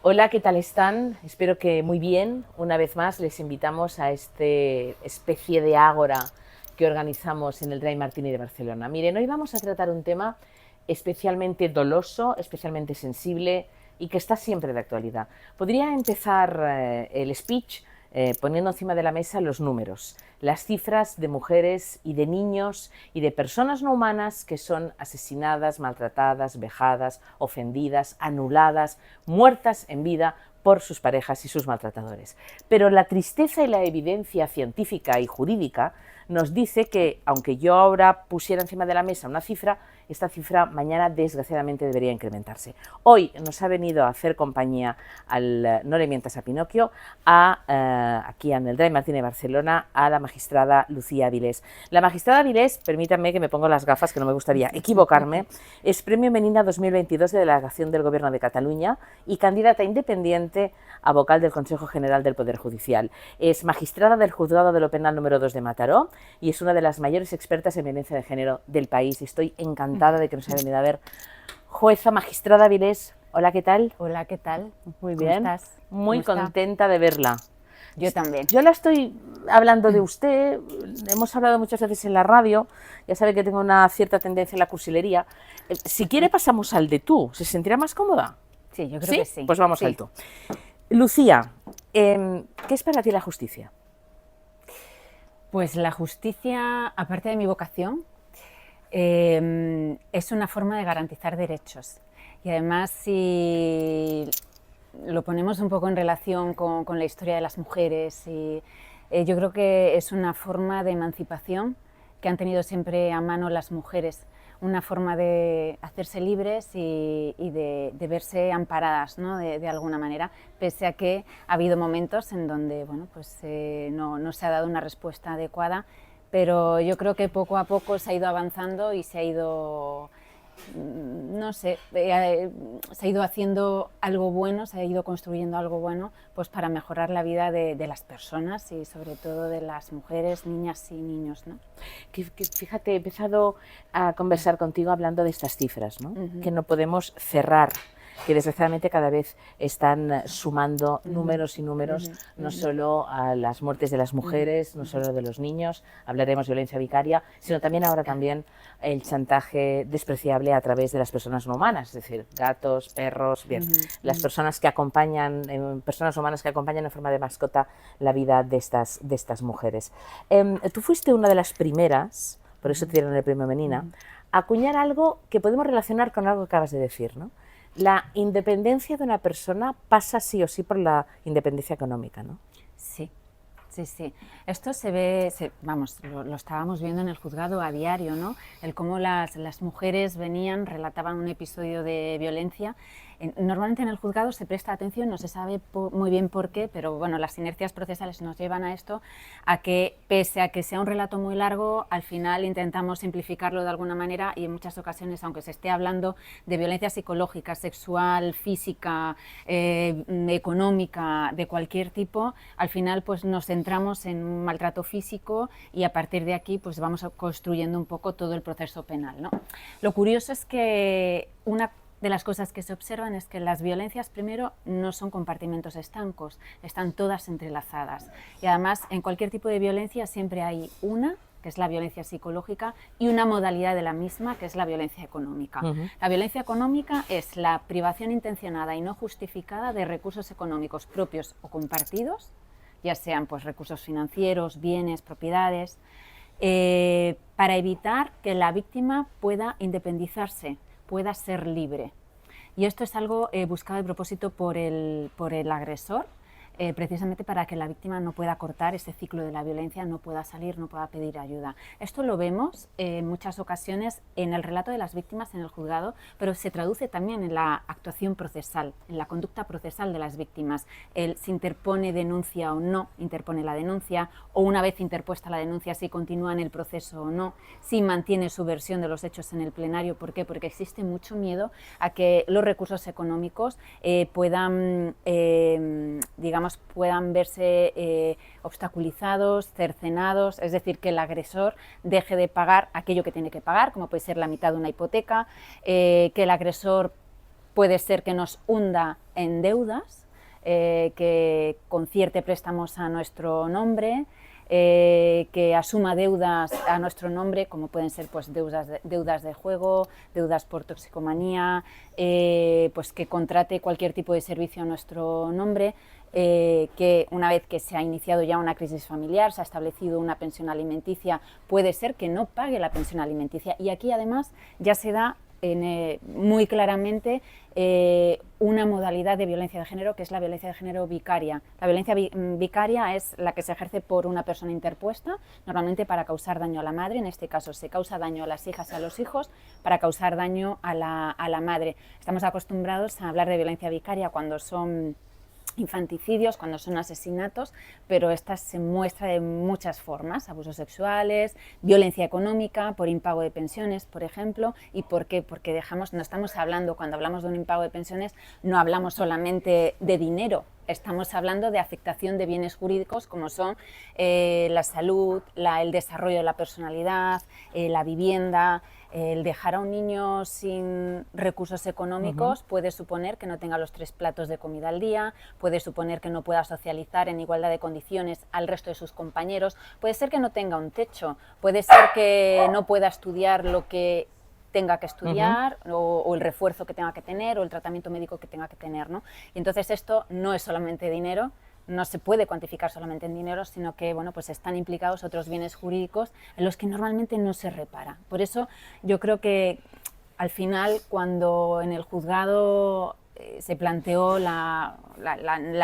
Hola, ¿qué tal están? Espero que muy bien. Una vez más les invitamos a este especie de ágora que organizamos en el Dry Martini de Barcelona. Miren, hoy vamos a tratar un tema especialmente doloso, especialmente sensible y que está siempre de actualidad. Podría empezar el speech poniendo encima de la mesa los números, las cifras de mujeres y de niños y de personas no humanas que son asesinadas, maltratadas, vejadas, ofendidas, anuladas, muertas en vida por sus parejas y sus maltratadores. Pero la tristeza y la evidencia científica y jurídica nos dice que, aunque yo ahora pusiera encima de la mesa una cifra, esta cifra mañana desgraciadamente debería incrementarse. Hoy nos ha venido a hacer compañía al No le mientas a Pinocchio, aquí en el Dry Martini de Barcelona, a la magistrada Lucía Avilés. La magistrada Avilés, permítanme que me pongo las gafas, que no me gustaría equivocarme, es Premio Menina 2022 de Delegación del Gobierno de Cataluña y candidata independiente a vocal del Consejo General del Poder Judicial. Es magistrada del Juzgado de lo Penal número 2 de Mataró y es una de las mayores expertas en violencia de género del país. Estoy encantada de que nos haya venido a ver. Jueza, magistrada Avilés, hola, ¿qué tal? Hola, ¿qué tal? Muy ¿Cómo bien, estás? muy ¿Cómo está? contenta de verla. Yo también. Yo la estoy hablando de usted, hemos hablado muchas veces en la radio, ya sabe que tengo una cierta tendencia en la cursilería. Si quiere pasamos al de tú, ¿se sentirá más cómoda? Sí, yo creo ¿Sí? que sí. Pues vamos al Sí. tú. Lucía, ¿qué es para ti la justicia? Pues la justicia, aparte de mi vocación, es una forma de garantizar derechos. Y además, si lo ponemos un poco en relación con la historia de las mujeres, yo creo que es una forma de emancipación que han tenido siempre a mano las mujeres, una forma de hacerse libres y de verse amparadas, ¿no? de alguna manera, pese a que ha habido momentos en donde bueno, pues, no se ha dado una respuesta adecuada, pero yo creo que poco a poco se ha ido avanzando y se ha ido, no sé, se ha ido haciendo algo bueno, se ha ido construyendo algo bueno, pues para mejorar la vida de las personas y sobre todo de las mujeres, niñas y niños, ¿no? Fíjate, he empezado a conversar contigo hablando de estas cifras, ¿no? Que no podemos cerrar, que desgraciadamente cada vez están sumando números y números, no solo a las muertes de las mujeres, no solo de los niños, hablaremos de violencia vicaria, sino también ahora también el chantaje despreciable a través de las personas no humanas, es decir, gatos, perros, bien, las personas que acompañan, personas humanas que acompañan en forma de mascota la vida de estas mujeres. Tú fuiste una de las primeras, por eso te dieron el premio Menina, a acuñar algo que podemos relacionar con algo que acabas de decir, ¿no? La independencia de una persona pasa sí o sí por la independencia económica, ¿no? Sí, sí, sí. Esto se ve, vamos, lo estábamos viendo en el juzgado a diario, ¿no? El cómo las mujeres venían, relataban un episodio de violencia. Normalmente en el juzgado se presta atención, no se sabe muy bien por qué, pero bueno, las inercias procesales nos llevan a esto, a que pese a que sea un relato muy largo, al final intentamos simplificarlo de alguna manera y en muchas ocasiones, aunque se esté hablando de violencia psicológica, sexual, física, económica, de cualquier tipo, al final pues nos centramos en un maltrato físico y a partir de aquí pues vamos construyendo un poco todo el proceso penal, ¿no? Lo curioso es que una de las cosas que se observan es que las violencias, primero, no son compartimentos estancos, están todas entrelazadas. Y además, en cualquier tipo de violencia siempre hay una, que es la violencia psicológica, y una modalidad de la misma, que es la violencia económica. La violencia económica es la privación intencionada y no justificada de recursos económicos propios o compartidos, ya sean pues, recursos financieros, bienes, propiedades, para evitar que la víctima pueda independizarse, pueda ser libre. Y esto es algo buscado de propósito por el agresor, precisamente para que la víctima no pueda cortar ese ciclo de la violencia, no pueda salir, no pueda pedir ayuda. Esto lo vemos en muchas ocasiones en el relato de las víctimas en el juzgado, pero se traduce también en la actuación procesal, en la conducta procesal de las víctimas. El si interpone denuncia o no interpone la denuncia, o una vez interpuesta la denuncia si continúa en el proceso o no, si mantiene su versión de los hechos en el plenario. ¿Por qué? Porque existe mucho miedo a que los recursos económicos puedan, digamos, puedan verse obstaculizados, cercenados, es decir, que el agresor deje de pagar aquello que tiene que pagar, como puede ser la mitad de una hipoteca, que el agresor puede ser que nos hunda en deudas, que concierte préstamos a nuestro nombre, que asuma deudas a nuestro nombre, como pueden ser pues, deudas de juego, deudas por toxicomanía, pues que contrate cualquier tipo de servicio a nuestro nombre, que una vez que se ha iniciado ya una crisis familiar, se ha establecido una pensión alimenticia, puede ser que no pague la pensión alimenticia. Y aquí además ya se da muy claramente una modalidad de violencia de género, que es la violencia de género vicaria. La violencia vicaria es la que se ejerce por una persona interpuesta, normalmente para causar daño a la madre. En este caso se causa daño a las hijas y a los hijos para causar daño a la madre. Estamos acostumbrados a hablar de violencia vicaria cuando son infanticidios, cuando son asesinatos, pero esta se muestra de muchas formas: abusos sexuales, violencia económica por impago de pensiones, por ejemplo. ¿Y por qué? Porque no estamos hablando, cuando hablamos de un impago de pensiones, no hablamos solamente de dinero, estamos hablando de afectación de bienes jurídicos como son la salud, el desarrollo de la personalidad, la vivienda. El dejar a un niño sin recursos económicos puede suponer que no tenga los 3 platos de comida al día, puede suponer que no pueda socializar en igualdad de condiciones al resto de sus compañeros, puede ser que no tenga un techo, puede ser que no pueda estudiar lo que tenga que estudiar, o el refuerzo que tenga que tener, o el tratamiento médico que tenga que tener, ¿no? Y entonces esto no es solamente dinero, no se puede cuantificar solamente en dinero, sino que bueno, pues están implicados otros bienes jurídicos en los que normalmente no se repara. Por eso yo creo que al final, cuando en el juzgado se planteó la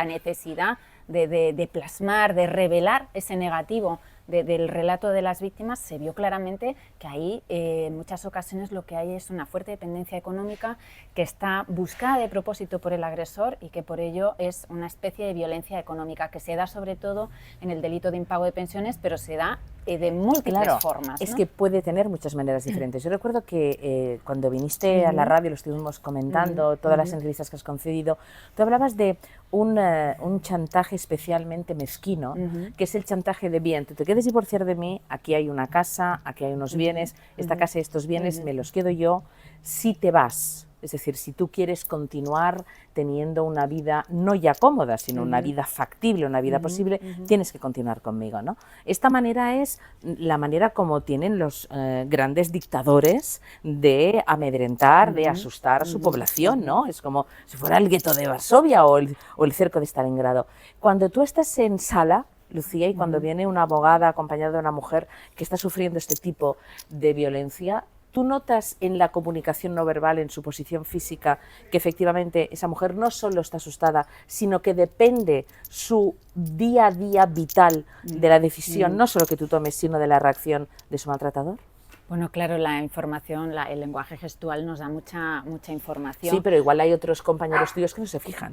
necesidad de plasmar, de revelar ese negativo del relato de las víctimas, se vio claramente que ahí en muchas ocasiones lo que hay es una fuerte dependencia económica que está buscada de propósito por el agresor y que por ello es una especie de violencia económica que se da sobre todo en el delito de impago de pensiones, pero se da de múltiples formas, ¿no? Es que puede tener muchas maneras diferentes. Yo recuerdo que cuando viniste a la radio, lo estuvimos comentando, todas las entrevistas que has concedido, tú hablabas de un chantaje especialmente mezquino, que es el chantaje de: bien, tú te quieres divorciar de mí, aquí hay una casa, aquí hay unos bienes, esta casa y estos bienes me los quedo yo, si te vas. Es decir, si tú quieres continuar teniendo una vida no ya cómoda, sino una vida factible, una vida posible, tienes que continuar conmigo, ¿no? Esta manera es la manera como tienen los grandes dictadores de amedrentar, de asustar a su población, ¿no? Es como si fuera el gueto de Varsovia o el cerco de Stalingrado. Cuando tú estás en sala, Lucía, y cuando viene una abogada acompañada de una mujer que está sufriendo este tipo de violencia, ¿tú notas en la comunicación no verbal, en su posición física, que efectivamente esa mujer no solo está asustada, sino que depende su día a día vital de la decisión, no solo que tú tomes, sino de la reacción de su maltratador? Bueno, claro, la información, el lenguaje gestual nos da mucha información. Sí, pero igual hay otros compañeros tuyos que no se fijan.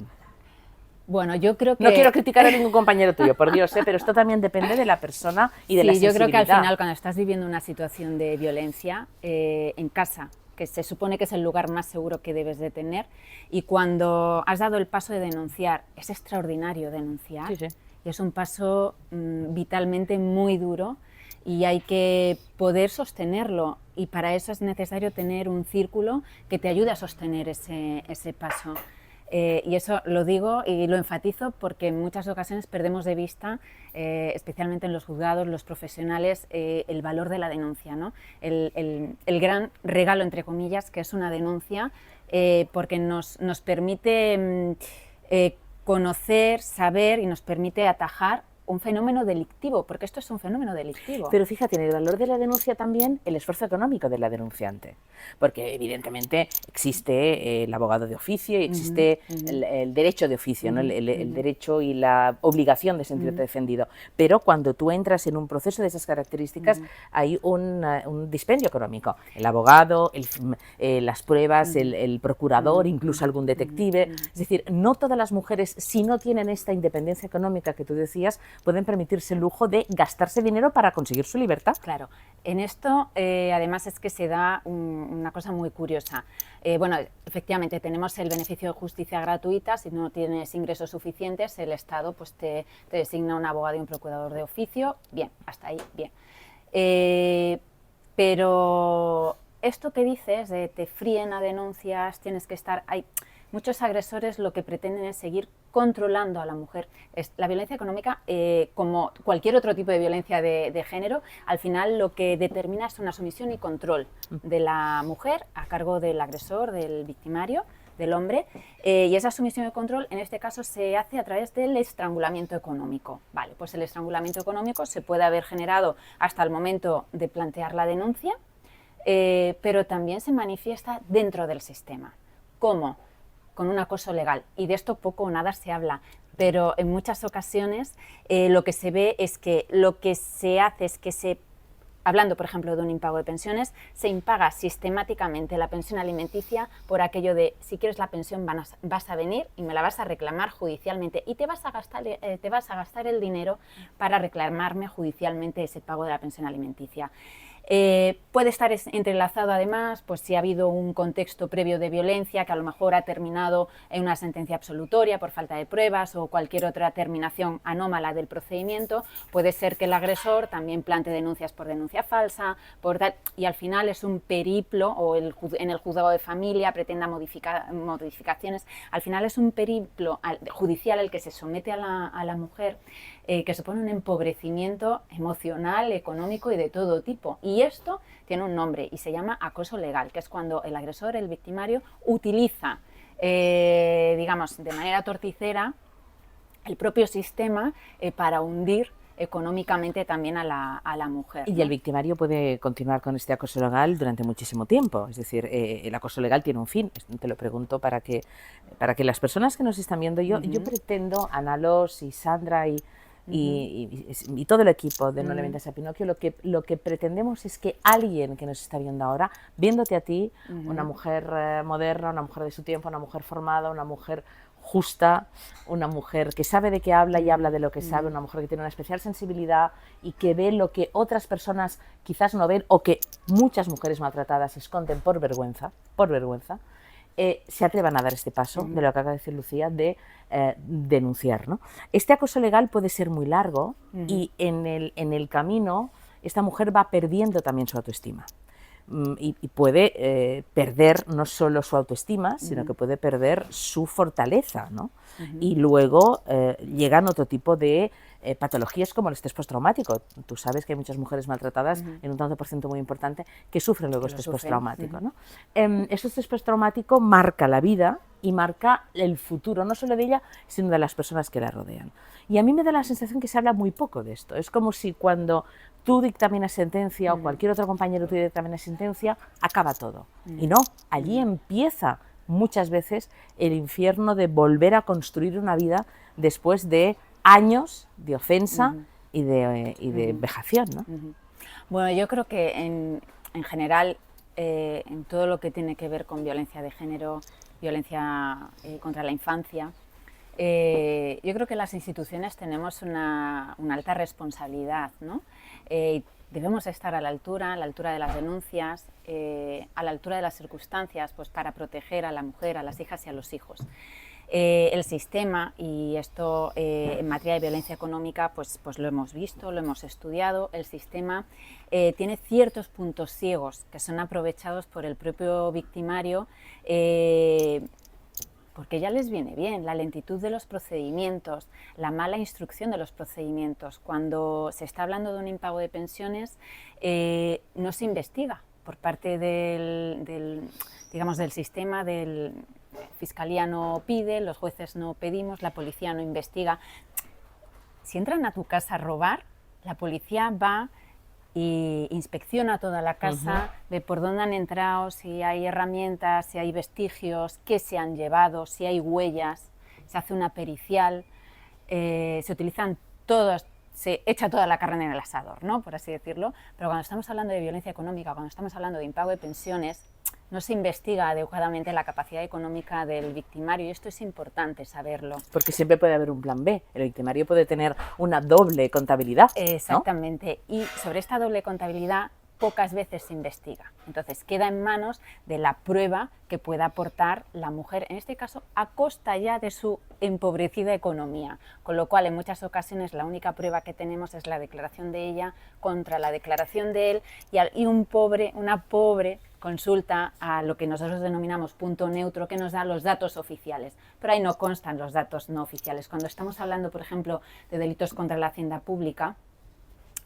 Bueno, yo creo que... No quiero criticar a ningún compañero tuyo, por Dios, pero esto también depende de la persona y de la sensibilidad. Sí, yo creo que al final, cuando estás viviendo una situación de violencia en casa, que se supone que es el lugar más seguro que debes de tener, y cuando has dado el paso de denunciar, es extraordinario denunciar, y es un paso vitalmente muy duro, y hay que poder sostenerlo, y para eso es necesario tener un círculo que te ayude a sostener ese paso. Y eso lo digo y lo enfatizo porque en muchas ocasiones perdemos de vista, especialmente en los juzgados, los profesionales, el valor de la denuncia, ¿no? El gran regalo, entre comillas, que es una denuncia, porque nos permite conocer, saber, y nos permite atajar un fenómeno delictivo, porque esto es un fenómeno delictivo. Pero fíjate, en el valor de la denuncia también el esfuerzo económico de la denunciante, porque evidentemente existe el abogado de oficio y existe el derecho de oficio, ¿no? el derecho y la obligación de sentirte defendido, pero cuando tú entras en un proceso de esas características hay un dispendio económico, el abogado, las pruebas, el procurador, incluso algún detective, es decir, no todas las mujeres, si no tienen esta independencia económica que tú decías, pueden permitirse el lujo de gastarse dinero para conseguir su libertad. Claro, en esto además es que se da una cosa muy curiosa. Bueno, efectivamente tenemos el beneficio de justicia gratuita. Si no tienes ingresos suficientes, el Estado pues te designa un abogado y un procurador de oficio. Bien, hasta ahí, bien. Pero esto que dices de te fríen a denuncias, tienes que estar... muchos agresores lo que pretenden es seguir controlando a la mujer. La violencia económica, como cualquier otro tipo de violencia de género, al final lo que determina es una sumisión y control de la mujer a cargo del agresor, del victimario, del hombre, y esa sumisión y control en este caso se hace a través del estrangulamiento económico. Vale, pues el estrangulamiento económico se puede haber generado hasta el momento de plantear la denuncia, pero también se manifiesta dentro del sistema. ¿Cómo? Con un acoso legal, y de esto poco o nada se habla, pero en muchas ocasiones lo que se ve es que lo que se hace es que hablando, por ejemplo, de un impago de pensiones, se impaga sistemáticamente la pensión alimenticia por aquello de, si quieres la pensión vas a venir y me la vas a reclamar judicialmente y te vas a gastar el dinero para reclamarme judicialmente ese pago de la pensión alimenticia. Puede estar entrelazado además, pues si ha habido un contexto previo de violencia que a lo mejor ha terminado en una sentencia absolutoria por falta de pruebas o cualquier otra terminación anómala del procedimiento, puede ser que el agresor también plantee denuncias por denuncia falsa, y al final es un periplo, o en el juzgado de familia pretenda modificaciones, al final es un periplo judicial el que se somete a la mujer, que supone un empobrecimiento emocional, económico y de todo tipo. Y esto tiene un nombre y se llama acoso legal, que es cuando el agresor, el victimario, utiliza, digamos, de manera torticera el propio sistema para hundir económicamente también a la mujer. Y ¿no? el victimario puede continuar con este acoso legal durante muchísimo tiempo. Es decir, el acoso legal tiene un fin. Te lo pregunto para que las personas que nos están viendo, yo pretendo, Ana Los y Sandra y todo el equipo de No le mientas a Pinocchio, lo que pretendemos es que alguien que nos está viendo ahora, viéndote a ti, una mujer moderna, una mujer de su tiempo, una mujer formada, una mujer justa, una mujer que sabe de qué habla y habla de lo que sabe, una mujer que tiene una especial sensibilidad y que ve lo que otras personas quizás no ven o que muchas mujeres maltratadas esconden por vergüenza, se atrevan a dar este paso, de lo que acaba de decir Lucía, de denunciar, ¿no? Este acoso legal puede ser muy largo y en el camino esta mujer va perdiendo también su autoestima. Y puede perder no solo su autoestima, sino que puede perder su fortaleza, ¿no? Y luego llegan otro tipo de patologías como el estrés postraumático. Tú sabes que hay muchas mujeres maltratadas, en un tanto por ciento muy importante, que sufren luego estrés postraumático, ¿no? Este estrés postraumático marca la vida y marca el futuro, no solo de ella, sino de las personas que la rodean. Y a mí me da la sensación que se habla muy poco de esto. Es como si cuando tú dictaminas sentencia o cualquier otro compañero tuyo dictamina sentencia, acaba todo. Y no, allí empieza muchas veces el infierno de volver a construir una vida después de años de ofensa y de vejación, ¿no? Bueno, yo creo que en general, en todo lo que tiene que ver con violencia de género, violencia contra la infancia, yo creo que las instituciones tenemos una alta responsabilidad, ¿no? Debemos estar a la altura de las denuncias, a la altura de las circunstancias, pues para proteger a la mujer, a las hijas y a los hijos. El sistema, y esto en materia de violencia económica, pues lo hemos visto, lo hemos estudiado, el sistema tiene ciertos puntos ciegos que son aprovechados por el propio victimario, porque ya les viene bien la lentitud de los procedimientos, la mala instrucción de los procedimientos. Cuando se está hablando de un impago de pensiones, no se investiga por parte del sistema, Fiscalía no pide, los jueces no pedimos, la policía no investiga. Si entran a tu casa a robar, la policía va y inspecciona toda la casa, ve por dónde han entrado, si hay herramientas, si hay vestigios, qué se han llevado, si hay huellas, se hace una pericial, se utilizan todos, se echa toda la carne en el asador, ¿no? Por así decirlo, pero cuando estamos hablando de violencia económica, cuando estamos hablando de impago de pensiones, no se investiga adecuadamente la capacidad económica del victimario y esto es importante saberlo. Porque siempre puede haber un plan B, el victimario puede tener una doble contabilidad. Exactamente, ¿no? Y sobre esta doble contabilidad pocas veces se investiga. Entonces queda en manos de la prueba que pueda aportar la mujer, en este caso a costa ya de su empobrecida economía, con lo cual en muchas ocasiones la única prueba que tenemos es la declaración de ella contra la declaración de él y una pobre consulta a lo que nosotros denominamos punto neutro, que nos da los datos oficiales, pero ahí no constan los datos no oficiales. Cuando estamos hablando, por ejemplo, de delitos contra la hacienda pública,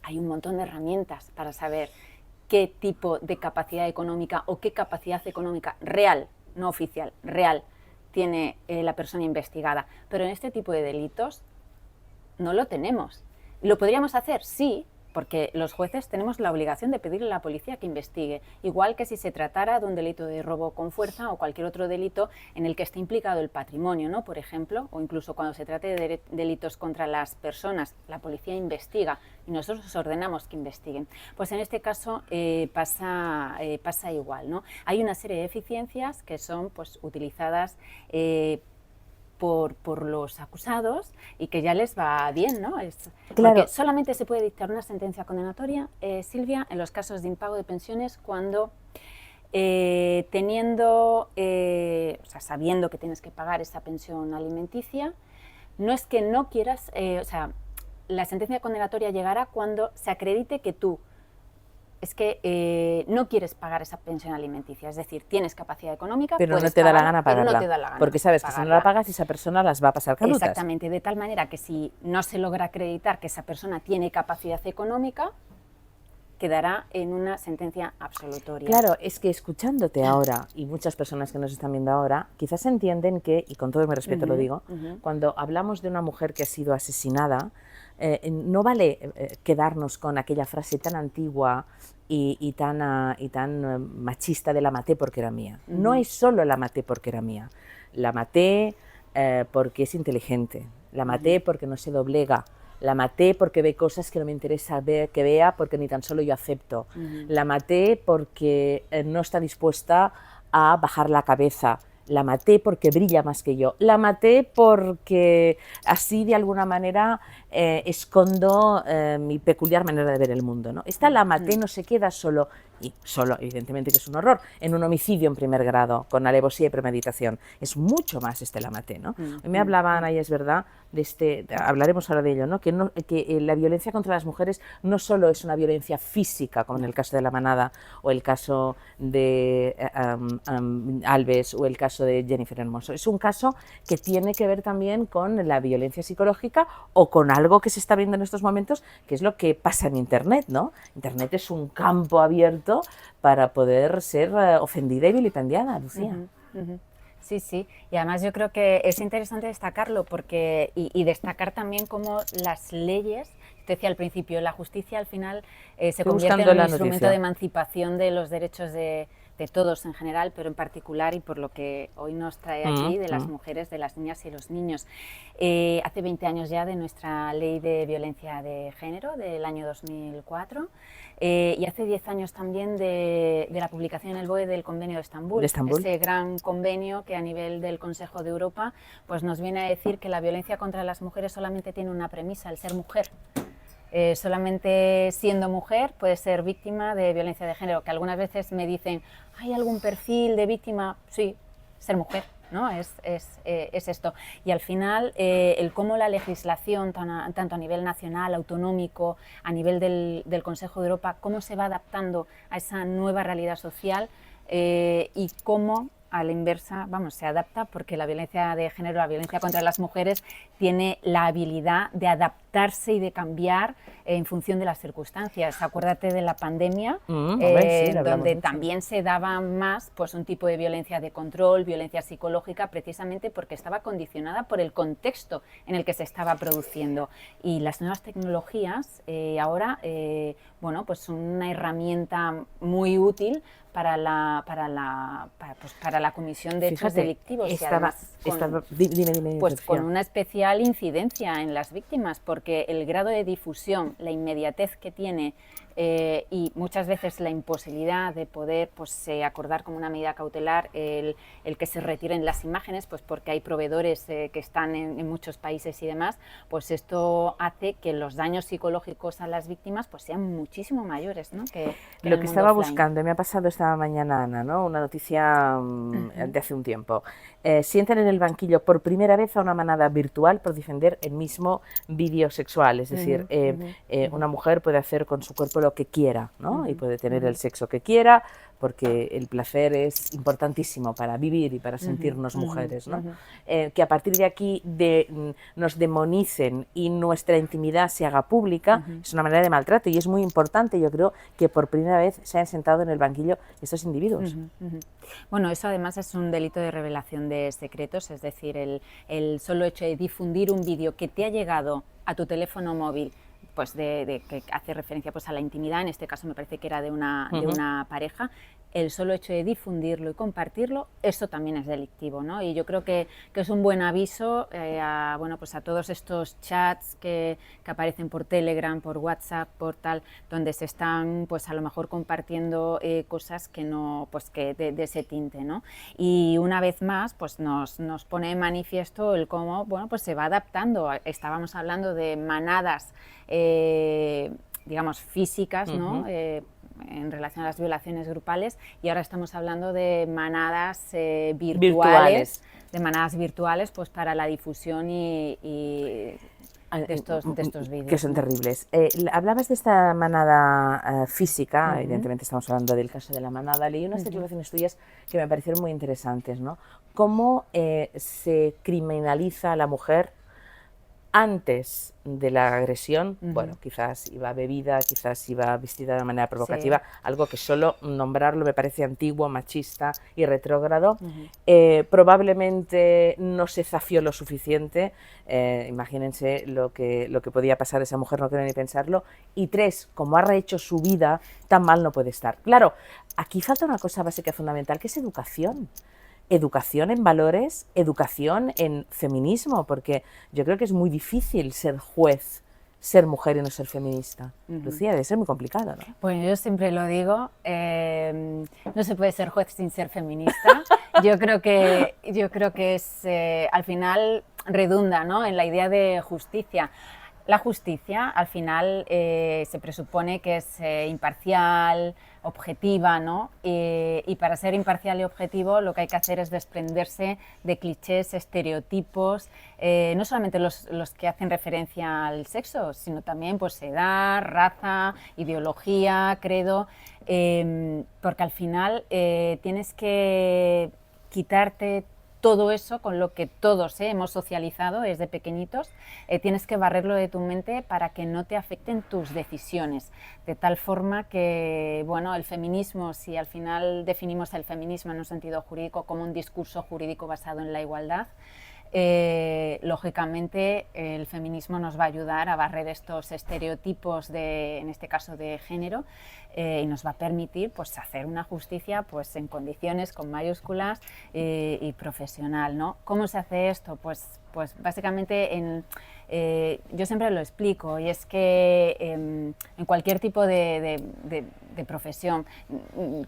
hay un montón de herramientas para saber qué tipo de capacidad económica o qué capacidad económica real, no oficial, real, tiene la persona investigada. Pero en este tipo de delitos no lo tenemos. ¿Lo podríamos hacer? Sí, porque los jueces tenemos la obligación de pedirle a la policía que investigue, igual que si se tratara de un delito de robo con fuerza o cualquier otro delito en el que esté implicado el patrimonio, ¿no? Por ejemplo, o incluso cuando se trate de delitos contra las personas, la policía investiga y nosotros ordenamos que investiguen. Pues en este caso pasa igual, ¿no? Hay una serie de eficiencias que son pues, utilizadas por los acusados y que ya les va bien, ¿no? Claro. Porque solamente se puede dictar una sentencia condenatoria, Silvia, en los casos de impago de pensiones cuando sabiendo que tienes que pagar esa pensión alimenticia, no es que no quieras, la sentencia condenatoria llegará cuando se acredite que tú no quieres pagar esa pensión alimenticia, es decir, tienes capacidad económica, pero no te da la gana pagarla, no te da la gana porque sabes que si no la pagas esa persona las va a pasar canutas. Exactamente, de tal manera que si no se logra acreditar que esa persona tiene capacidad económica, quedará en una sentencia absolutoria. Claro, es que escuchándote ahora, y muchas personas que nos están viendo ahora, quizás entienden que, y con todo mi respeto lo digo, cuando hablamos de una mujer que ha sido asesinada, no vale quedarnos con aquella frase tan antigua y tan machista de la maté porque era mía. No es solo la maté porque era mía, la maté porque es inteligente, la maté porque no se doblega, la maté porque ve cosas que no me interesa que vea porque ni tan solo yo acepto, la maté porque no está dispuesta a bajar la cabeza, la maté porque brilla más que yo, la maté porque así de alguna manera escondo mi peculiar manera de ver el mundo, ¿no? Esta la maté no se queda solo, y solo evidentemente que es un horror, en un homicidio en primer grado, con alevosía y premeditación, es mucho más la maté, ¿no? Hoy me hablaban, y es verdad, hablaremos ahora de ello, ¿no? Que la violencia contra las mujeres no solo es una violencia física, como en el caso de La Manada, o el caso de Alves, o el caso de Jennifer Hermoso, es un caso que tiene que ver también con la violencia psicológica o con algo que se está viendo en estos momentos, que es lo que pasa en Internet, ¿no? Internet es un campo abierto para poder ser ofendida y vilipendiada, Lucía. Sí, sí, y además yo creo que es interesante destacarlo porque, y destacar también cómo las leyes, te decía al principio, la justicia al final se convierte en un instrumento de emancipación de los derechos de todos en general, pero en particular y por lo que hoy nos trae aquí, de las mujeres, de las niñas y los niños. Hace 20 años ya de nuestra ley de violencia de género, del año 2004, y hace 10 años también de la publicación en el BOE del Convenio de Estambul, ese gran convenio que a nivel del Consejo de Europa pues nos viene a decir que la violencia contra las mujeres solamente tiene una premisa, el ser mujer. Solamente siendo mujer puede ser víctima de violencia de género, que algunas veces me dicen, ¿hay algún perfil de víctima? Sí, ser mujer, ¿no? Es esto. Y al final, el cómo la legislación, tanto a nivel nacional, autonómico, a nivel del Consejo de Europa, cómo se va adaptando a esa nueva realidad social y cómo a la inversa, se adapta porque la violencia de género, la violencia contra las mujeres tiene la habilidad de adaptarse y de cambiar en función de las circunstancias. Acuérdate de la pandemia, donde también se daba más pues, un tipo de violencia de control, violencia psicológica, precisamente porque estaba condicionada por el contexto en el que se estaba produciendo. Y las nuevas tecnologías ahora pues son una herramienta muy útil para la comisión de hechos delictivos. Dime, con una especial incidencia en las víctimas, porque el grado de difusión, la inmediatez que tiene y muchas veces la imposibilidad de poder pues, acordar como una medida cautelar el que se retiren las imágenes, pues porque hay proveedores que están en muchos países y demás, pues esto hace que los daños psicológicos a las víctimas pues sean muchísimo mayores, ¿no? que Lo que estaba buscando, me ha pasado esta mañana, Ana, ¿no? Una noticia de hace un tiempo. Sientan en el banquillo por primera vez a una manada virtual por defender el mismo vídeo sexual, es decir, una mujer puede hacer con su cuerpo lo que quiera, ¿no? Y puede tener el sexo que quiera, porque el placer es importantísimo para vivir y para sentirnos mujeres, ¿no? Que a partir de aquí nos demonicen y nuestra intimidad se haga pública es una manera de maltrato, y es muy importante, yo creo, que por primera vez se hayan sentado en el banquillo estos individuos. Bueno, eso además es un delito de revelación de secretos, es decir, el solo hecho de difundir un vídeo que te ha llegado a tu teléfono móvil, pues que hace referencia pues a la intimidad, en este caso me parece que era de una pareja, el solo hecho de difundirlo y compartirlo, eso también es delictivo, ¿no? Y yo creo que es un buen aviso bueno, pues a todos estos chats que aparecen por Telegram, por WhatsApp, por tal, donde se están pues a lo mejor compartiendo cosas que no, pues que de ese tinte, ¿no? Y una vez más pues nos pone en manifiesto el cómo, bueno, pues se va adaptando. Estábamos hablando de manadas digamos físicas, ¿no? En relación a las violaciones grupales, y ahora estamos hablando de manadas virtuales, de manadas virtuales pues para la difusión y de estos vídeos. Que son terribles. Hablabas de esta manada física, evidentemente estamos hablando del caso de la manada. Leí unas declaraciones tuyas que me parecieron muy interesantes, ¿no? Cómo se criminaliza a la mujer antes de la agresión. Bueno, quizás iba bebida, quizás iba vestida de manera provocativa, algo que solo nombrarlo me parece antiguo, machista y retrógrado. Probablemente no se zafió lo suficiente, imagínense lo que podía pasar a esa mujer, no quiero ni pensarlo. Y 3, como ha rehecho su vida, tan mal no puede estar. Claro, aquí falta una cosa básica fundamental, que es educación. Educación en valores, educación en feminismo, porque yo creo que es muy difícil ser juez, ser mujer y no ser feminista. Lucía, debe ser muy complicado, ¿no? Pues yo siempre lo digo, no se puede ser juez sin ser feminista. Yo creo que es, al final redunda, ¿no?, en la idea de justicia. La justicia, al final, se presupone que es imparcial, objetiva, ¿no? Y para ser imparcial y objetivo lo que hay que hacer es desprenderse de clichés, estereotipos, no solamente los que hacen referencia al sexo, sino también pues edad, raza, ideología, credo, porque al final tienes que quitarte todo eso con lo que todos hemos socializado desde pequeñitos, tienes que barrerlo de tu mente para que no te afecten tus decisiones, de tal forma que, bueno, el feminismo, si al final definimos el feminismo en un sentido jurídico como un discurso jurídico basado en la igualdad, lógicamente el feminismo nos va a ayudar a barrer estos estereotipos en este caso de género, y nos va a permitir pues hacer una justicia pues en condiciones con mayúsculas y profesional, ¿no? ¿Cómo se hace esto? Pues básicamente yo siempre lo explico, y es que en cualquier tipo de profesión,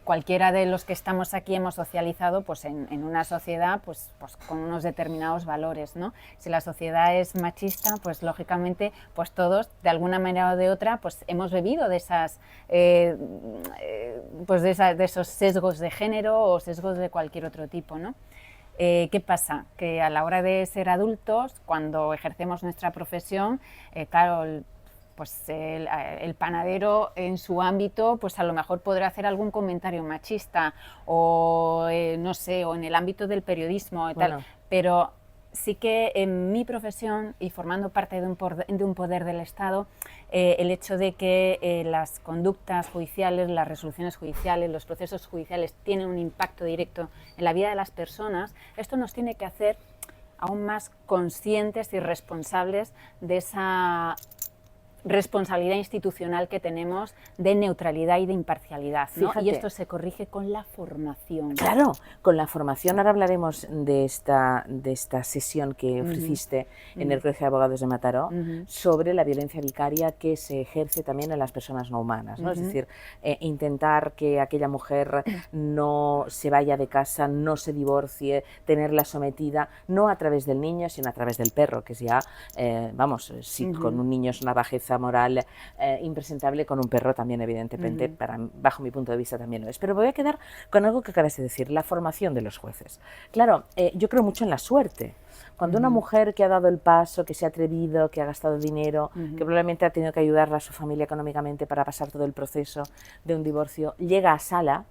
cualquiera de los que estamos aquí hemos socializado pues en una sociedad pues con unos determinados valores, ¿no? Si la sociedad es machista, pues lógicamente pues todos de alguna manera o de otra pues hemos bebido de esas de esos sesgos de género o sesgos de cualquier otro tipo, ¿no? ¿Qué pasa? Que a la hora de ser adultos, cuando ejercemos nuestra profesión, claro, pues el panadero en su ámbito, pues a lo mejor podrá hacer algún comentario machista o no sé, o en el ámbito del periodismo y tal, pero sí que en mi profesión y formando parte de un poder del Estado, el hecho de que las conductas judiciales, las resoluciones judiciales, los procesos judiciales tienen un impacto directo en la vida de las personas, esto nos tiene que hacer aún más conscientes y responsables de esa responsabilidad institucional que tenemos de neutralidad y de imparcialidad, ¿no? Fíjate. Y esto se corrige con la formación. Claro, con la formación. Ahora hablaremos de esta sesión que ofreciste en el Colegio de Abogados de Mataró sobre la violencia vicaria que se ejerce también en las personas no humanas, ¿no? Es decir, intentar que aquella mujer no se vaya de casa, no se divorcie, tenerla sometida, no a través del niño, sino a través del perro, que es ya, vamos, si con un niño es una bajeza moral impresentable, con un perro también, evidentemente, bajo mi punto de vista también lo es. Pero voy a quedar con algo que acabas de decir, la formación de los jueces. Claro, yo creo mucho en la suerte. Cuando una mujer que ha dado el paso, que se ha atrevido, que ha gastado dinero, que probablemente ha tenido que ayudarla a su familia económicamente para pasar todo el proceso de un divorcio, llega a sala,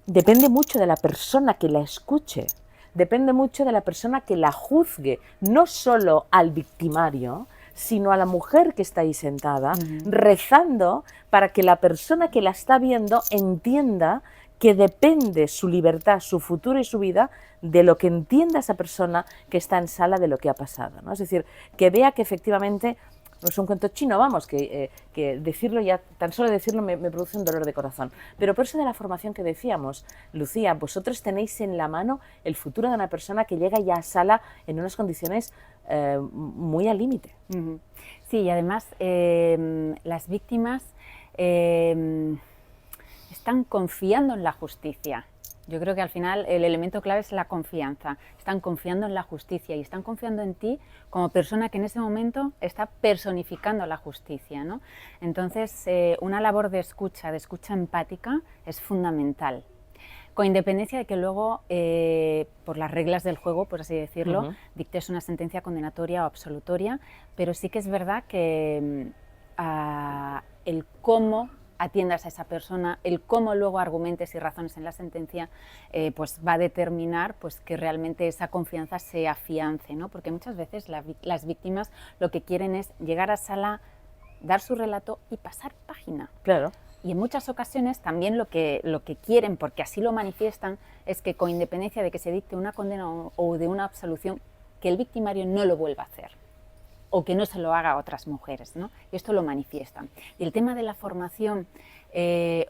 depende mucho de la persona que la escuche, depende mucho de la persona que la juzgue, no solo al victimario, sino a la mujer que está ahí sentada, rezando para que la persona que la está viendo entienda que depende su libertad, su futuro y su vida de lo que entienda esa persona que está en sala de lo que ha pasado, ¿no? Es decir, que vea que efectivamente no es un cuento chino, vamos, que decirlo ya, tan solo decirlo me produce un dolor de corazón. Pero por eso de la formación que decíamos, Lucía, vosotros tenéis en la mano el futuro de una persona que llega ya a sala en unas condiciones muy al límite. Sí, y además las víctimas están confiando en la justicia. Yo creo que al final el elemento clave es la confianza. Están confiando en la justicia y están confiando en ti como persona que en ese momento está personificando la justicia, ¿no? Entonces, una labor de escucha empática es fundamental. Con independencia de que luego, por las reglas del juego, por así decirlo, dictes una sentencia condenatoria o absolutoria, pero sí que es verdad que el cómo atiendas a esa persona, el cómo luego argumentes y razones en la sentencia, pues va a determinar pues, que realmente esa confianza se afiance, ¿no? Porque muchas veces las víctimas lo que quieren es llegar a sala, dar su relato y pasar página. Claro. Y en muchas ocasiones también lo que quieren, porque así lo manifiestan, es que con independencia de que se dicte una condena o de una absolución, que el victimario no lo vuelva a hacer o que no se lo haga a otras mujeres, ¿no? Y esto lo manifiestan. Y el tema de la formación, en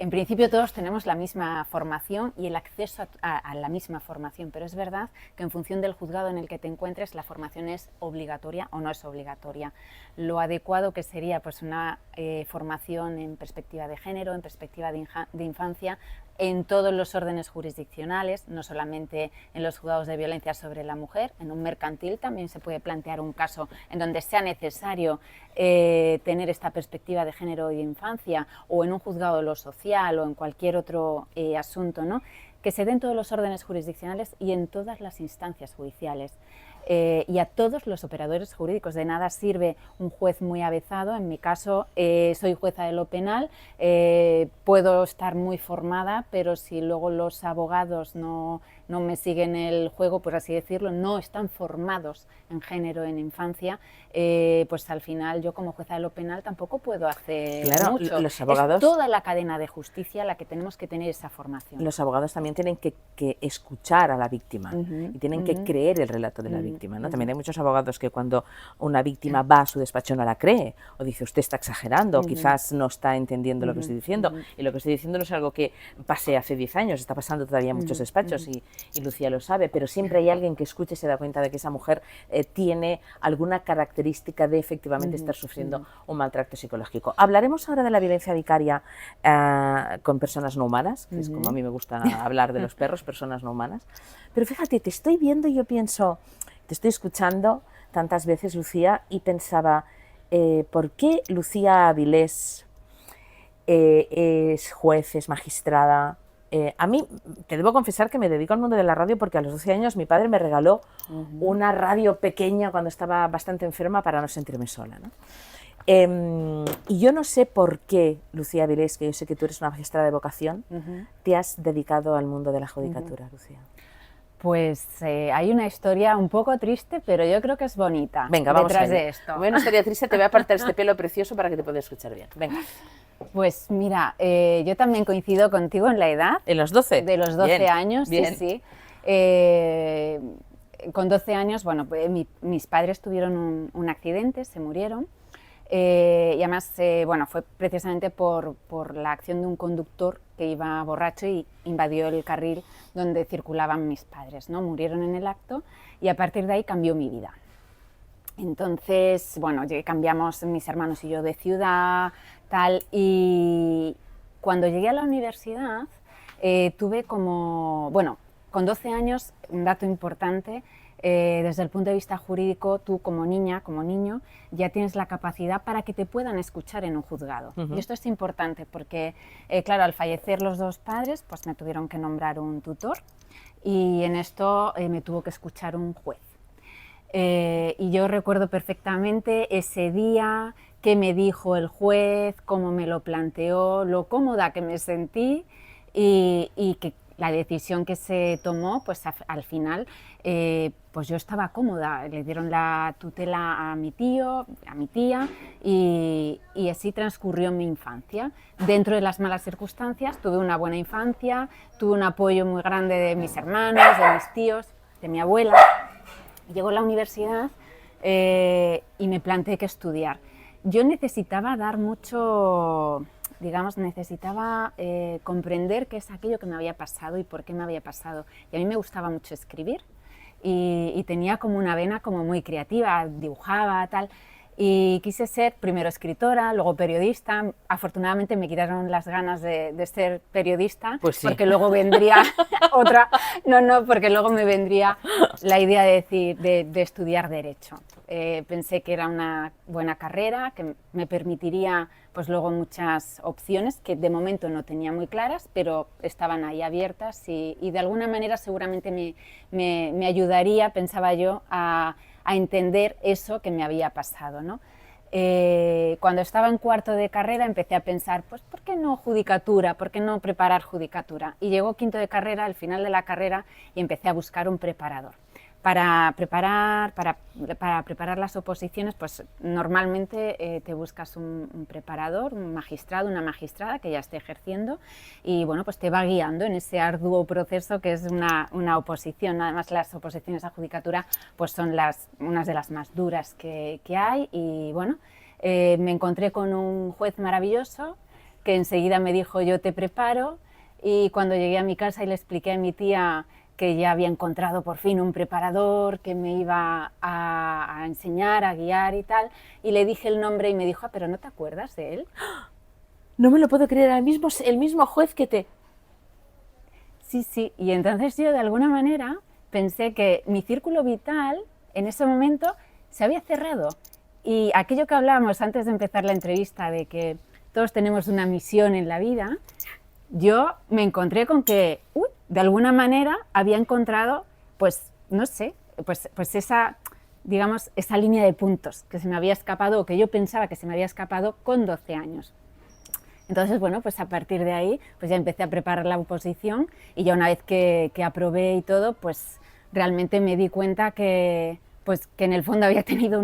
principio todos tenemos la misma formación y el acceso a la misma formación, pero es verdad que en función del juzgado en el que te encuentres la formación es obligatoria o no es obligatoria. Lo adecuado que sería pues, una formación en perspectiva de género, en perspectiva de infancia, en todos los órdenes jurisdiccionales, no solamente en los juzgados de violencia sobre la mujer. En un mercantil también se puede plantear un caso en donde sea necesario tener esta perspectiva de género y de infancia, o en un juzgado de lo social o en cualquier otro asunto, ¿no? Que se den todos los órdenes jurisdiccionales y en todas las instancias judiciales. Y a todos los operadores jurídicos. De nada sirve un juez muy avezado. En mi caso, soy jueza de lo penal, puedo estar muy formada, pero si luego los abogados no me siguen el juego, por así decirlo, no están formados en género, en infancia, pues al final yo como jueza de lo penal tampoco puedo hacer mucho. Los abogados, es toda la cadena de justicia la que tenemos que tener esa formación. Los abogados también tienen que escuchar a la víctima y tienen que creer el relato de la víctima, ¿no? También hay muchos abogados que cuando una víctima va a su despacho no la cree, o dice usted está exagerando, o quizás no está entendiendo lo que estoy diciendo, y lo que estoy diciendo no es algo que pase hace 10 años, está pasando todavía en muchos despachos y Lucía lo sabe, pero siempre hay alguien que escuche y se da cuenta de que esa mujer tiene alguna característica de efectivamente estar sufriendo un maltrato psicológico. Hablaremos ahora de la violencia vicaria con personas no humanas, que es como a mí me gusta hablar de los perros, personas no humanas, pero fíjate, te estoy viendo y yo pienso, te estoy escuchando tantas veces, Lucía, y pensaba, ¿por qué Lucía Avilés es juez, es magistrada? A mí, te debo confesar que me dedico al mundo de la radio porque a los 12 años mi padre me regaló una radio pequeña cuando estaba bastante enferma para no sentirme sola, ¿no? Y yo no sé por qué, Lucía Avilés, que yo sé que tú eres una magistrada de vocación, te has dedicado al mundo de la judicatura, Lucía. Pues hay una historia un poco triste, pero yo creo que es bonita. Venga, vamos detrás allá. de esto. Como una historia triste, te voy a apartar este pelo precioso para que te puedas escuchar bien. Venga. Pues mira, yo también coincido contigo en la edad. ¿En los 12? De los 12 bien, años, bien. sí, sí. con 12 años, bueno, pues, mis padres tuvieron un accidente, se murieron. Y además, bueno, fue precisamente por la acción de un conductor que iba borracho y invadió el carril donde circulaban mis padres, ¿no? Murieron en el acto y a partir de ahí cambió mi vida. Entonces, bueno, cambiamos mis hermanos y yo de ciudad, tal, y cuando llegué a la universidad tuve como, bueno, con 12 años, un dato importante, desde el punto de vista jurídico, tú como niña, como niño, ya tienes la capacidad para que te puedan escuchar en un juzgado. Y esto es importante porque, claro, al fallecer los dos padres, pues me tuvieron que nombrar un tutor y en esto me tuvo que escuchar un juez. Y yo recuerdo perfectamente ese día, qué me dijo el juez, cómo me lo planteó, lo cómoda que me sentí y que la decisión que se tomó, pues al final, pues yo estaba cómoda. Le dieron la tutela a mi tío, a mi tía, y así transcurrió mi infancia. Dentro de las malas circunstancias, tuve una buena infancia, tuve un apoyo muy grande de mis hermanos, de mis tíos, de mi abuela. Llegó a la universidad y me planteé que estudiar. Yo necesitaba dar mucho, digamos, necesitaba comprender qué es aquello que me había pasado y por qué me había pasado. Y a mí me gustaba mucho escribir y tenía como una vena como muy creativa, dibujaba, tal. Y quise ser primero escritora, luego periodista. Afortunadamente me quitaron las ganas de ser periodista, pues sí. Porque luego vendría otra, porque luego me vendría la idea de decir, de estudiar Derecho. Pensé que era una buena carrera, que me permitiría pues luego muchas opciones que de momento no tenía muy claras, pero estaban ahí abiertas y de alguna manera seguramente me ayudaría, pensaba yo, a entender eso que me había pasado, ¿no? Cuando estaba en cuarto de carrera empecé a pensar, pues ¿por qué no judicatura? ¿Por qué no preparar judicatura? Y llegó quinto de carrera, al final de la carrera, y empecé a buscar un preparador. Para preparar las oposiciones, pues normalmente te buscas un preparador, un magistrado, una magistrada que ya esté ejerciendo y bueno, pues te va guiando en ese arduo proceso que es una oposición. Además, las oposiciones a judicatura pues son unas de las más duras que hay y bueno, me encontré con un juez maravilloso que enseguida me dijo yo te preparo y cuando llegué a mi casa y le expliqué a mi tía que ya había encontrado por fin un preparador que me iba a enseñar, a guiar y tal, y le dije el nombre y me dijo, pero ¿no te acuerdas de él? No me lo puedo creer, el mismo juez que te... Sí, y entonces yo de alguna manera pensé que mi círculo vital en ese momento se había cerrado y aquello que hablábamos antes de empezar la entrevista de que todos tenemos una misión en la vida, yo me encontré con que, de alguna manera había encontrado, pues, no sé, pues esa, digamos, esa línea de puntos que se me había escapado o que yo pensaba que se me había escapado con 12 años. Entonces, bueno, pues a partir de ahí, pues ya empecé a preparar la oposición y ya una vez que aprobé y todo, pues realmente me di cuenta que en el fondo había tenido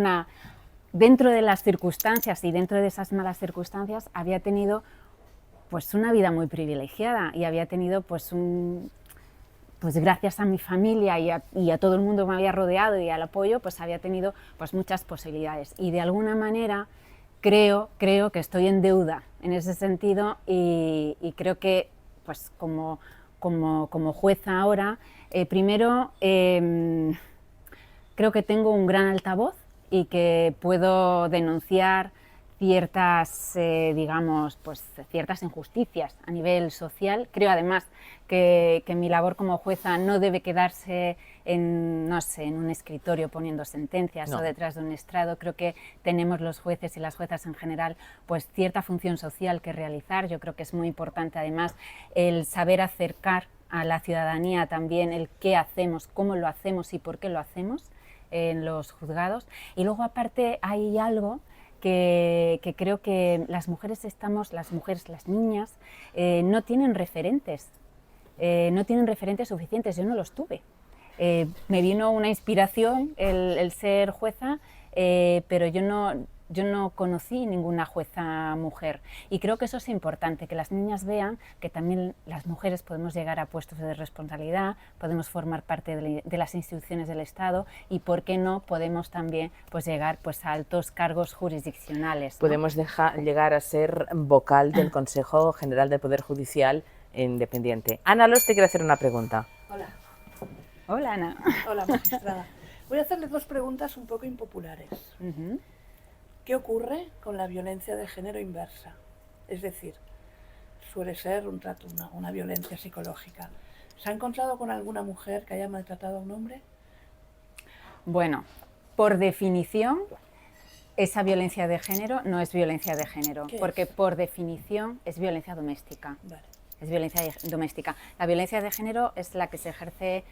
dentro de las circunstancias y dentro de esas malas circunstancias, había tenido pues una vida muy privilegiada y había tenido pues gracias a mi familia y a todo el mundo que me había rodeado y al apoyo, pues había tenido pues muchas posibilidades y de alguna manera creo que estoy en deuda en ese sentido y creo que pues como jueza ahora, primero creo que tengo un gran altavoz y que puedo denunciar ciertas, digamos, pues ciertas injusticias a nivel social. Creo además que mi labor como jueza no debe quedarse en, no sé, en un escritorio poniendo sentencias o detrás de un estrado. Creo que tenemos los jueces y las juezas en general pues cierta función social que realizar. Yo creo que es muy importante además el saber acercar a la ciudadanía también el qué hacemos, cómo lo hacemos y por qué lo hacemos en los juzgados. Y luego aparte hay algo que creo que las mujeres, las niñas, no tienen referentes suficientes, yo no los tuve. Me vino una inspiración el ser jueza pero yo no conocí ninguna jueza mujer y creo que eso es importante, que las niñas vean que también las mujeres podemos llegar a puestos de responsabilidad, podemos formar parte de las instituciones del Estado y, ¿por qué no?, podemos también pues, llegar pues, a altos cargos jurisdiccionales, ¿no? Podemos llegar a ser vocal del Consejo General del Poder Judicial independiente. Ana Los te quiere hacer una pregunta. Hola. Hola, Ana. Hola, magistrada. Voy a hacerle dos preguntas un poco impopulares. ¿Qué ocurre con la violencia de género inversa? Es decir, suele ser un trato, una violencia psicológica. ¿Se ha encontrado con alguna mujer que haya maltratado a un hombre? Bueno, por definición, esa violencia de género no es violencia de género, porque por definición es violencia doméstica. Vale. Es violencia doméstica. La violencia de género es la que se ejerce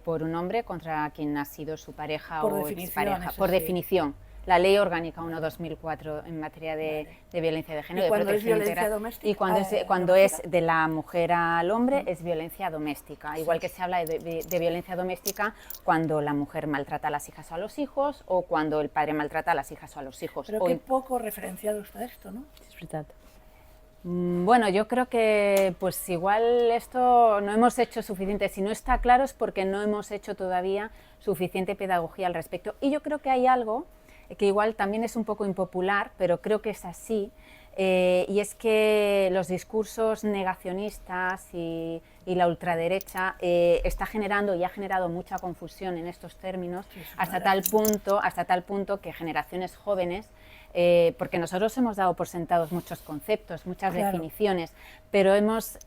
por un hombre contra quien ha sido su pareja o expareja. Por definición. La Ley Orgánica 1/2004 en materia de violencia de género. ¿Y cuando es violencia doméstica? Y cuando es de la mujer al hombre es violencia doméstica. Igual que se habla de violencia doméstica cuando la mujer maltrata a las hijas o a los hijos o cuando el padre maltrata a las hijas o a los hijos. Pero qué poco referenciado está esto, ¿no? Es verdad. Bueno, yo creo que pues igual esto no hemos hecho suficiente. Si no está claro es porque no hemos hecho todavía suficiente pedagogía al respecto. Y yo creo que hay algo que igual también es un poco impopular, pero creo que es así, y es que los discursos negacionistas y la ultraderecha está generando y ha generado mucha confusión en estos términos, sí, hasta tal punto que generaciones jóvenes, porque nosotros hemos dado por sentados muchos conceptos, muchas definiciones, pero hemos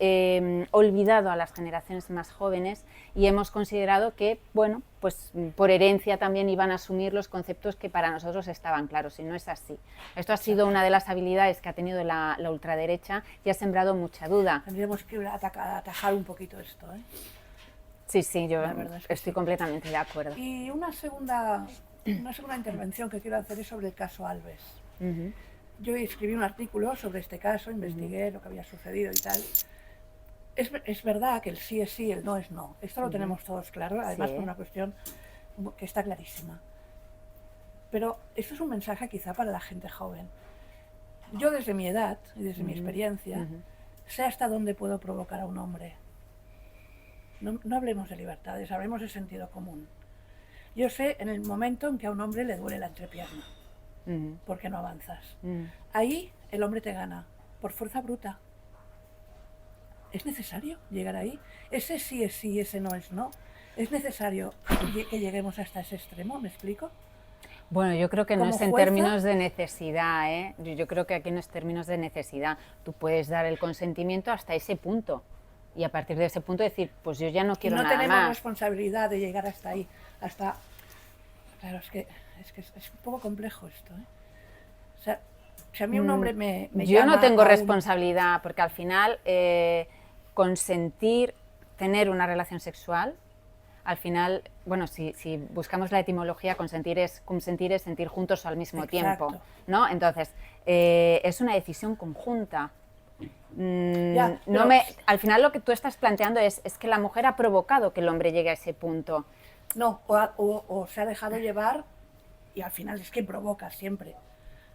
olvidado a las generaciones más jóvenes y hemos considerado que, bueno, pues por herencia también iban a asumir los conceptos que para nosotros estaban claros, y no es así. Esto ha sido una de las habilidades que ha tenido la ultraderecha y ha sembrado mucha duda. Tendríamos que atajar un poquito esto, ¿eh? Sí, yo estoy completamente de acuerdo. Y una segunda intervención que quiero hacer es sobre el caso Alves. Yo escribí un artículo sobre este caso, investigué lo que había sucedido y tal. Es verdad que el sí es sí, el no es no. Esto lo tenemos todos claro, además por una cuestión que está clarísima. Pero esto es un mensaje quizá para la gente joven. Yo desde mi edad y desde mi experiencia sé hasta dónde puedo provocar a un hombre. No hablemos de libertades, hablemos de sentido común. Yo sé en el momento en que a un hombre le duele la entrepierna, porque no avanzas. Ahí el hombre te gana, por fuerza bruta. ¿Es necesario llegar ahí? Ese sí es sí, ese no es no. ¿Es necesario que lleguemos hasta ese extremo? ¿Me explico? Bueno, yo creo que no es en términos de necesidad, ¿eh? Yo creo que aquí no es términos de necesidad. Tú puedes dar el consentimiento hasta ese punto y a partir de ese punto decir, pues yo ya no quiero nada más. No tenemos responsabilidad de llegar hasta ahí, Claro, es que es un poco complejo esto, ¿eh? O sea, si a mí un hombre me yo llama no tengo responsabilidad, porque al final consentir tener una relación sexual, al final, bueno, si buscamos la etimología, consentir es sentir juntos al mismo tiempo, ¿no? Entonces, es una decisión conjunta. Al final lo que tú estás planteando es que la mujer ha provocado que el hombre llegue a ese punto. No, o se ha dejado llevar y al final es que provoca siempre.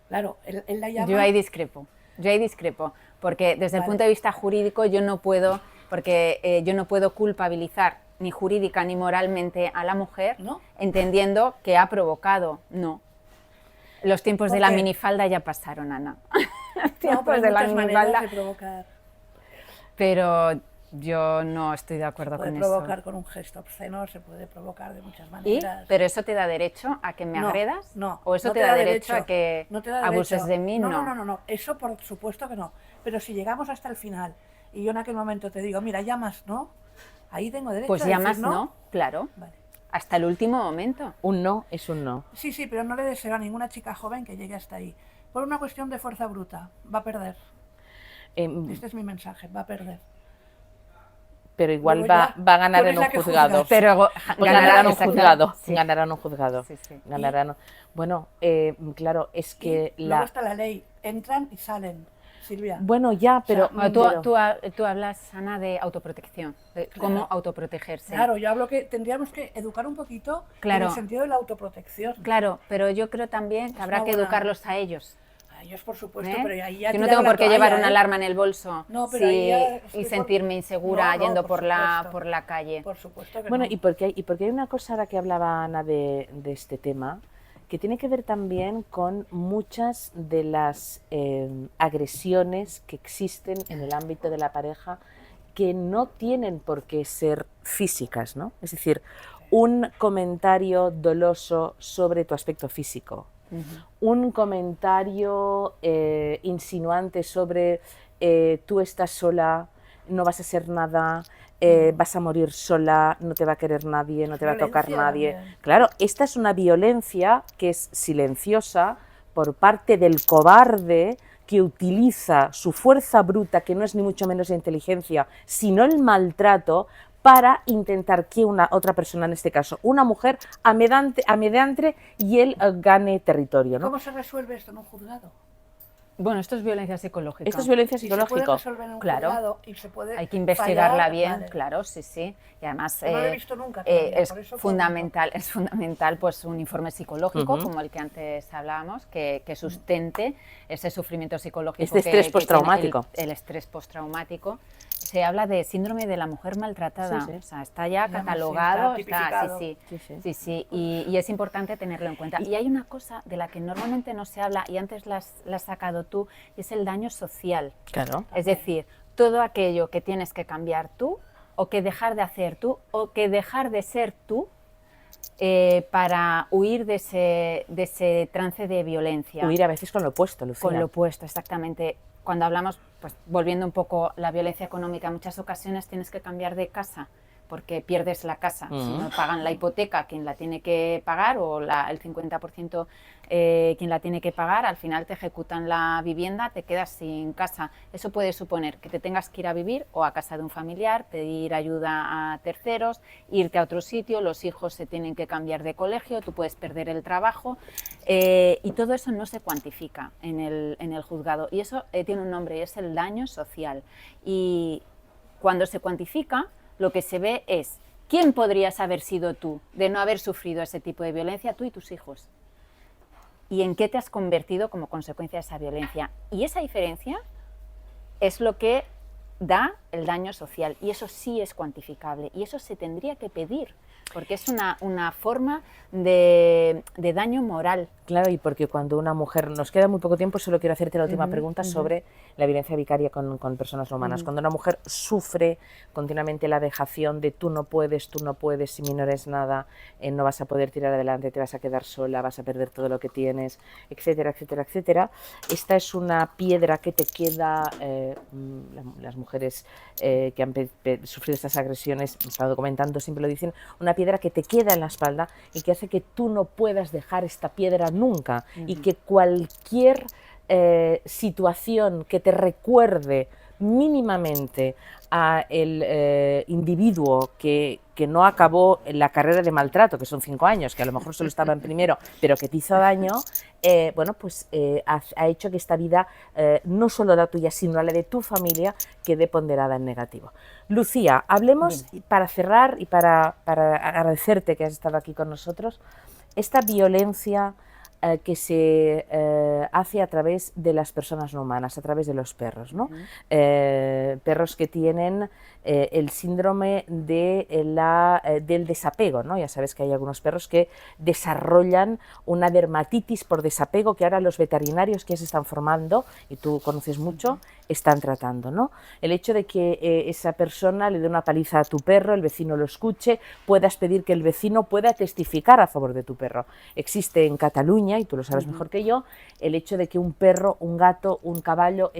Claro, él la llama... Yo ahí discrepo, porque desde el punto de vista jurídico yo no puedo culpabilizar ni jurídica ni moralmente a la mujer, ¿no?, entendiendo que ha provocado, no. Los tiempos de la minifalda ya pasaron, Ana. No, pero hay muchas maneras de provocar. Pero yo no estoy de acuerdo con eso. Se puede provocar con un gesto obsceno, se puede provocar de muchas maneras. ¿Pero eso te da derecho a que me agredas? No. ¿O eso te da derecho a que abuses de mí? No, eso por supuesto que no. Pero si llegamos hasta el final y yo en aquel momento te digo, mira, llamas no, ahí tengo derecho pues a decir llamas no, claro. Vale. Hasta el último momento. Un no es un no. Sí, pero no le deseo a ninguna chica joven que llegue hasta ahí. Por una cuestión de fuerza bruta, va a perder. Este es mi mensaje, va a perder. Pero igual va a ganar en un juzgado. Pero ganarán un juzgado. Sí. Ganarán un juzgado. Sí. Ganarán. Bueno, claro, es que luego está la ley. Entran y salen. Silvia. Bueno, ya, pero... Bueno, tú hablas, Ana, de autoprotección, de cómo autoprotegerse. Claro, yo hablo que tendríamos que educar un poquito en el sentido de la autoprotección. Claro, pero yo creo también que habrá que educarlos a ellos. A ellos, por supuesto, pero ahí ya yo no tengo por qué llevar una alarma en el bolso y sentirme insegura yendo por la calle. Por supuesto que bueno, no. y porque hay una cosa ahora que hablaba Ana de este tema, que tiene que ver también con muchas de las agresiones que existen en el ámbito de la pareja que no tienen por qué ser físicas, ¿no? Es decir, un comentario doloso sobre tu aspecto físico, un comentario insinuante sobre tú estás sola, no vas a ser nada, vas a morir sola, no te va a querer nadie, no te va a tocar nadie. Claro, esta es una violencia que es silenciosa por parte del cobarde que utiliza su fuerza bruta, que no es ni mucho menos la inteligencia, sino el maltrato, para intentar que una otra persona, en este caso una mujer, amedrente y él gane territorio, ¿no? ¿Cómo se resuelve esto en un juzgado? Bueno, esto es violencia psicológica. Esto es violencia psicológica. Se puede resolver en un juzgado y se puede hay que investigarla bien, vale. Claro, sí. Y además no lo he visto nunca todavía, es por eso fundamental pues un informe psicológico, como el que antes hablábamos, que sustente ese sufrimiento psicológico. Este estrés postraumático. El estrés postraumático. Se habla de síndrome de la mujer maltratada, Sí. O sea, está ya catalogado, sí. Y es importante tenerlo en cuenta. Y hay una cosa de la que normalmente no se habla, y antes la has sacado tú, y es el daño social. Claro. Es decir, todo aquello que tienes que cambiar tú, o que dejar de hacer tú, o que dejar de ser tú, para huir de ese trance de violencia. Huir a veces con lo opuesto, Lucía. Con lo opuesto, exactamente. Cuando hablamos, pues volviendo un poco la violencia económica, en muchas ocasiones tienes que cambiar de casa porque pierdes la casa. Si no pagan la hipoteca, quien la tiene que pagar, o el 50% quien la tiene que pagar, al final te ejecutan la vivienda, te quedas sin casa. Eso puede suponer que te tengas que ir a vivir o a casa de un familiar, pedir ayuda a terceros, irte a otro sitio, los hijos se tienen que cambiar de colegio, tú puedes perder el trabajo, y todo eso no se cuantifica en el juzgado. Y eso tiene un nombre, y es el daño social. Y cuando se cuantifica, lo que se ve es quién podrías haber sido tú de no haber sufrido ese tipo de violencia, tú y tus hijos. Y en qué te has convertido como consecuencia de esa violencia. Y esa diferencia es lo que da el daño social. Y eso sí es cuantificable. Y eso se tendría que pedir, porque es una forma de daño moral. Claro, y porque cuando una mujer, nos queda muy poco tiempo, solo quiero hacerte la última pregunta sobre la violencia vicaria con personas no humanas. Cuando una mujer sufre continuamente la vejación de tú no puedes, si mi no eres nada, no vas a poder tirar adelante, te vas a quedar sola, vas a perder todo lo que tienes, etcétera, etcétera, etcétera. Esta es una piedra que te queda, las mujeres que han sufrido estas agresiones, he estado documentando, siempre lo dicen, una piedra que te queda en la espalda y que hace que tú no puedas dejar esta piedra nunca, y que cualquier situación que te recuerde mínimamente a el individuo que no acabó la carrera de maltrato, que son 5 años, que a lo mejor solo estaba en primero, pero que te hizo daño, bueno, pues ha hecho que esta vida, no solo la tuya, sino la de tu familia, quede ponderada en negativo. Lucía, hablemos, para cerrar y para agradecerte que has estado aquí con nosotros, esta violencia que se hace a través de las personas no humanas, a través de los perros, ¿no? Perros que tienen el síndrome del desapego, ¿no? Ya sabes que hay algunos perros que desarrollan una dermatitis por desapego, que ahora los veterinarios que se están formando, y tú conoces mucho, están tratando, ¿no? El hecho de que esa persona le dé una paliza a tu perro, el vecino lo escuche, puedas pedir que el vecino pueda testificar a favor de tu perro. Existe en Cataluña, y tú lo sabes mejor que yo, el hecho de que un perro, un gato, un caballo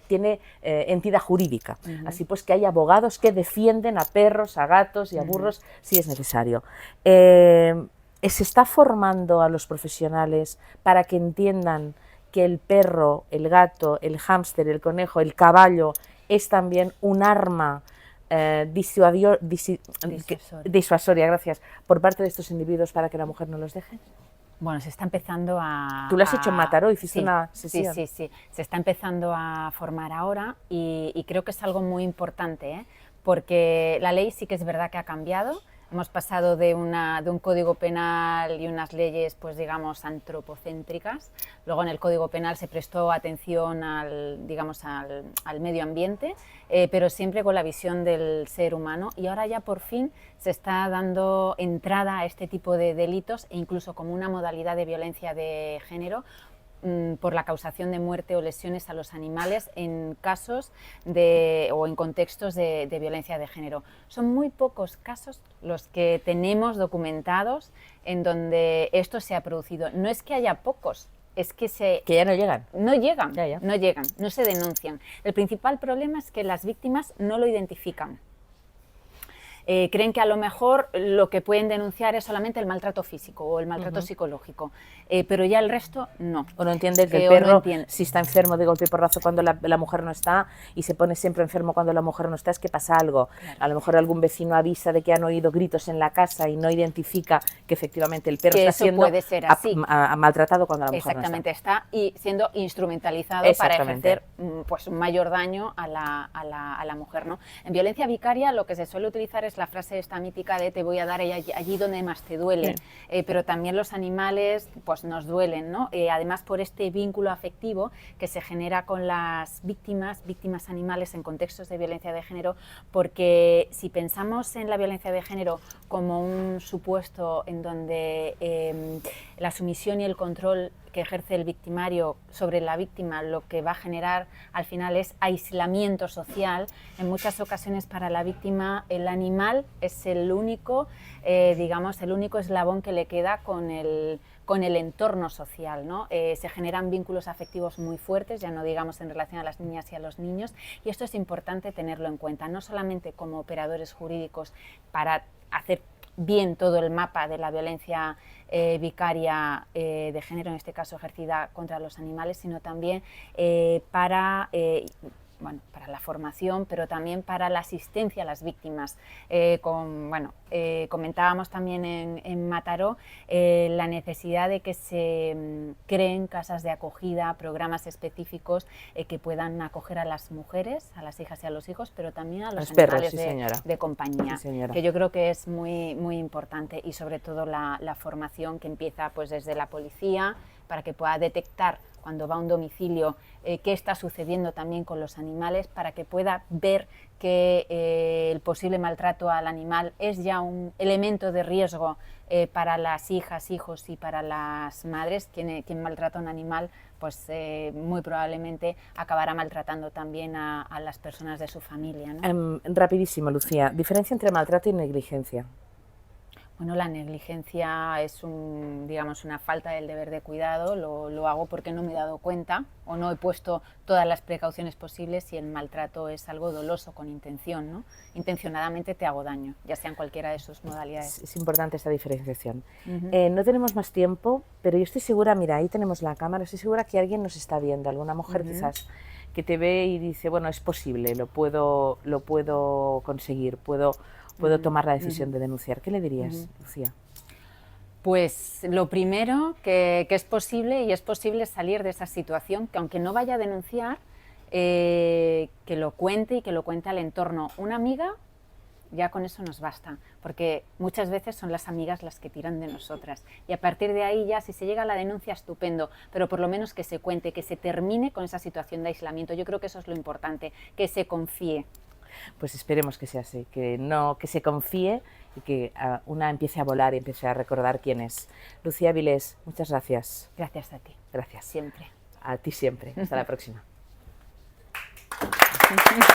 tiene entidad jurídica. Así pues que hay abogados que defienden a perros, a gatos y a burros si es necesario. Se está formando a los profesionales para que entiendan que el perro, el gato, el hámster, el conejo, el caballo es también un arma disuasoria, gracias, por parte de estos individuos para que la mujer no los deje. Bueno, se está empezando a... Tú lo has hecho en Mataró, hiciste sí, una sesión. Sí, se está empezando a formar ahora y creo que es algo muy importante, ¿eh? Porque la ley sí que es verdad que ha cambiado. Hemos pasado de un código penal y unas leyes, pues digamos, antropocéntricas. Luego en el código penal se prestó atención digamos, al medio ambiente, pero siempre con la visión del ser humano. Y ahora ya por fin se está dando entrada a este tipo de delitos e incluso como una modalidad de violencia de género, por la causación de muerte o lesiones a los animales en casos o en contextos de violencia de género. Son muy pocos casos los que tenemos documentados en donde esto se ha producido. No es que haya pocos, es que ya no llegan. No llegan, Ya. no llegan, no se denuncian. El principal problema es que las víctimas no lo identifican. Creen que a lo mejor lo que pueden denunciar es solamente el maltrato físico o el maltrato psicológico, pero ya el resto no. O no entiende que el perro, si está enfermo de golpe y porrazo cuando la mujer no está y se pone siempre enfermo cuando la mujer no está, es que pasa algo. Claro. A lo mejor algún vecino avisa de que han oído gritos en la casa y no identifica que efectivamente el perro que está siendo puede ser así. Maltratado cuando la mujer Exactamente, no está. está y siendo instrumentalizado para ejercer pues, un mayor daño a la mujer, ¿no? En violencia vicaria lo que se suele utilizar es la frase esta mítica de te voy a dar allí donde más te duele, pero también los animales pues nos duelen, ¿no? Además por este vínculo afectivo que se genera con las víctimas animales en contextos de violencia de género, porque si pensamos en la violencia de género como un supuesto en donde la sumisión y el control que ejerce el victimario sobre la víctima lo que va a generar al final es aislamiento social, en muchas ocasiones para la víctima el animal es el único, digamos, el único eslabón que le queda con el entorno social, ¿no? Se generan vínculos afectivos muy fuertes, ya no digamos en relación a las niñas y a los niños, y esto es importante tenerlo en cuenta, no solamente como operadores jurídicos para hacer bien todo el mapa de la violencia vicaria de género, en este caso ejercida contra los animales, sino también para la formación, pero también para la asistencia a las víctimas. Comentábamos también en Mataró la necesidad de que se creen casas de acogida, programas específicos que puedan acoger a las mujeres, a las hijas y a los hijos, pero también a los animales de compañía, que yo creo que es muy, muy importante, y sobre todo la formación que empieza pues, desde la policía, para que pueda detectar cuando va a un domicilio qué está sucediendo también con los animales, para que pueda ver que el posible maltrato al animal es ya un elemento de riesgo para las hijas, hijos y para las madres. Quien maltrata a un animal pues muy probablemente acabará maltratando también a las personas de su familia, ¿no? Rapidísimo, Lucía, diferencia entre maltrato y negligencia. Bueno, la negligencia es digamos, una falta del deber de cuidado, lo hago porque no me he dado cuenta o no he puesto todas las precauciones posibles, y el maltrato es algo doloso con intención, ¿no? Intencionadamente te hago daño, ya sea en cualquiera de sus modalidades. Es importante esta diferenciación. No tenemos más tiempo, pero yo estoy segura, mira, ahí tenemos la cámara, estoy segura que alguien nos está viendo, alguna mujer quizás, que te ve y dice, bueno, es posible, lo puedo conseguir, puedo tomar la decisión de denunciar. ¿Qué le dirías, Lucía? Pues lo primero, que es posible, y es posible salir de esa situación, que aunque no vaya a denunciar, que lo cuente y que lo cuente al entorno. Una amiga, ya con eso nos basta, porque muchas veces son las amigas las que tiran de nosotras, y a partir de ahí ya si se llega a la denuncia, estupendo, pero por lo menos que se cuente, que se termine con esa situación de aislamiento. Yo creo que eso es lo importante, que se confíe. Pues esperemos que sea así, que se confíe y que una empiece a volar y empiece a recordar quién es. Lucía Vilés, muchas gracias. Gracias a ti. Gracias. Siempre. A ti siempre. Hasta la próxima.